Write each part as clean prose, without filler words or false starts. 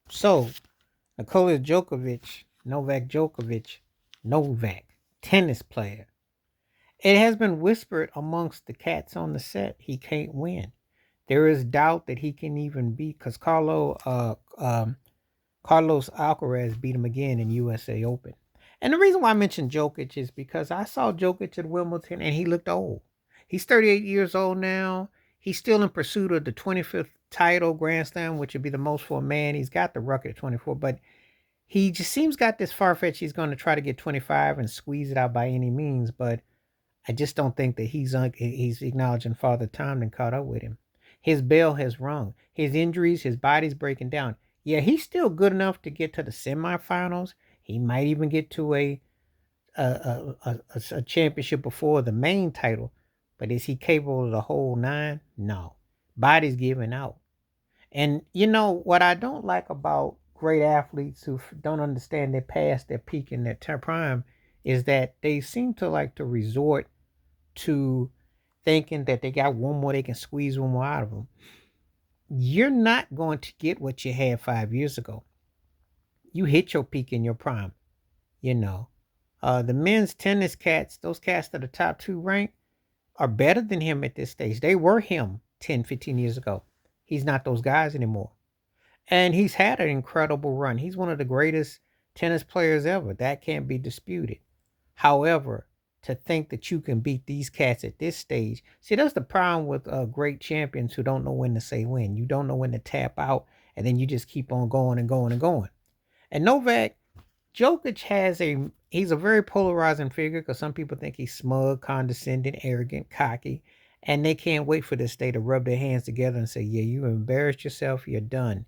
So, Novak, tennis player. It has been whispered amongst the cats on the set he can't win. There is doubt that he can even beat because Carlos Alcaraz beat him again in USA Open. And the reason why I mentioned Djokovic is because I saw Djokovic at Wimbledon and he looked old. He's 38 years old now. He's still in pursuit of the 25th title Grand Slam, which would be the most for a man. He's got the record at 24, but he just seems got this far fetched. He's going to try to get 25 and squeeze it out by any means, but I just don't think that he's acknowledging Father Time and caught up with him. His bell has rung. His injuries, his body's breaking down. Yeah, he's still good enough to get to the semifinals. He might even get to a championship before the main title. But is he capable of the whole nine? No. Body's giving out. And you know what I don't like about great athletes who don't understand their past, their peak, and their prime is that they seem to like to resort to thinking that they got one more, they can squeeze one more out of them. You're not going to get what you had 5 years ago. You hit your peak in your prime, you know. The men's tennis cats, those cats that are top two ranked, are better than him at this stage. They were him 10, 15 years ago. He's not those guys anymore. And he's had an incredible run. He's one of the greatest tennis players ever. That can't be disputed. However, to think that you can beat these cats at this stage, see, that's the problem with great champions who don't know when to say when. You don't know when to tap out, and then you just keep on going and going and going. And Novak Djokovic he's a very polarizing figure because some people think he's smug, condescending, arrogant, cocky, and they can't wait for this day to rub their hands together and say, "Yeah, you embarrassed yourself. You're done."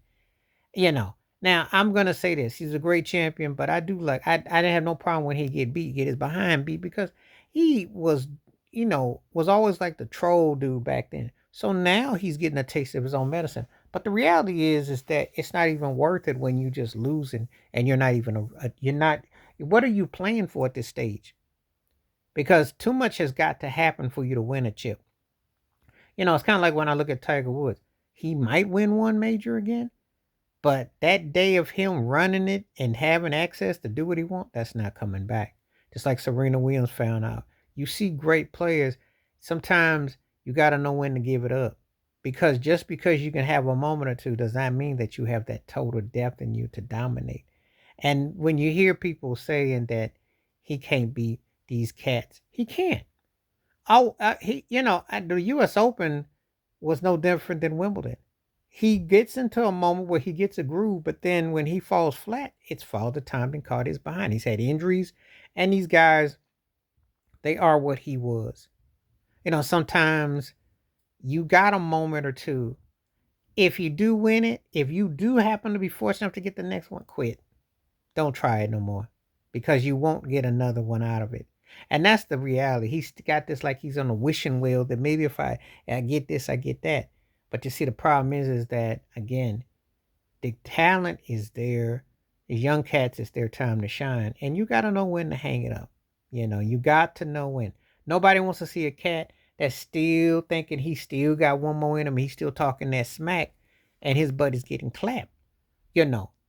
You know. Now I'm gonna say this: he's a great champion, but I do like I didn't have no problem when he get his behind beat because he was was always like the troll dude back then. So now he's getting a taste of his own medicine. But the reality is that it's not even worth it when you just losing and you're not even you're not. What are you playing for at this stage? Because too much has got to happen for you to win a chip. It's kind of like when I look at Tiger Woods. He might win one major again, but that day of him running it and having access to do what he wants, that's not coming back. Just like Serena Williams found out. You see great players, sometimes you got to know when to give it up. Because just because you can have a moment or two does not mean that you have that total depth in you to dominate. And when you hear people saying that he can't beat these cats, he can't. The U.S. Open was no different than Wimbledon. He gets into a moment where he gets a groove, but then when he falls flat, it's Father Time and caught his behind. He's had injuries, and these guys, they are what he was. Sometimes you got a moment or two. If you do win it, if you do happen to be fortunate enough to get the next one, quit. Don't try it no more because you won't get another one out of it. And that's the reality. He's got this like he's on a wishing wheel that maybe if I get this, I get that. But you see, the problem is that again, the talent is there. The young cats, it's their time to shine, and you got to know when to hang it up. You got to know when. Nobody wants to see a cat that's still thinking he still got one more in him. He's still talking that smack, and his buddy's getting clapped.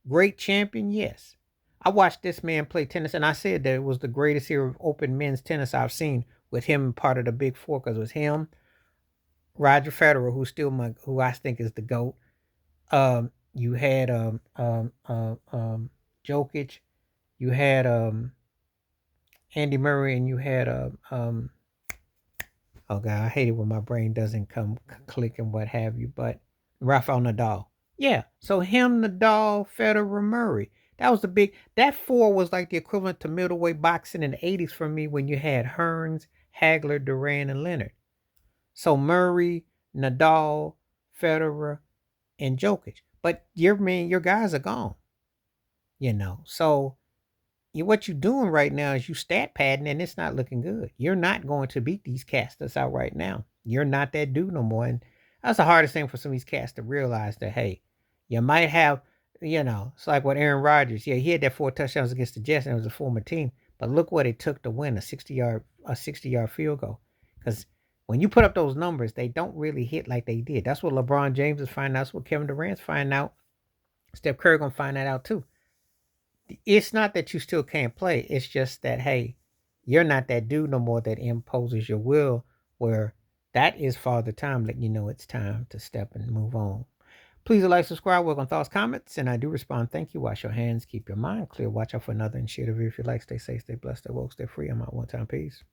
Great champion, yes. I watched this man play tennis, and I said that it was the greatest era of open men's tennis I've seen with him part of the Big Four because it was him, Roger Federer, who I think is the GOAT. You had Jokic, you had Andy Murray, and you had oh god, I hate it when my brain doesn't come click and what have you, but Rafael Nadal. Yeah, so him, Nadal, Federer, Murray. That four was like the equivalent to middleweight boxing in the 80s for me when you had Hearns, Hagler, Duran, and Leonard. So Murray, Nadal, Federer, and Jokic. But your guys are gone, So what you're doing right now is you stat padding and it's not looking good. You're not going to beat these cats that's out right now. You're not that dude no more. And that's the hardest thing for some of these cats to realize that, hey, you might have, it's like what Aaron Rodgers, yeah, he had that 4 touchdowns against the Jets and it was a former team. But look what it took to win a 60-yard field goal. Because when you put up those numbers, they don't really hit like they did. That's what LeBron James is finding out. That's what Kevin Durant's finding out. Steph Curry gonna find that out too. It's not that you still can't play. It's just that, hey, you're not that dude no more that imposes your will. Where that is Father Time letting you know it's time to step and move on. Please like, subscribe, work on thoughts, comments, and I do respond. Thank you. Wash your hands, keep your mind clear, watch out for another, and share the video if you like. Stay safe, stay blessed, stay woke, stay free. I'm out one time. Peace.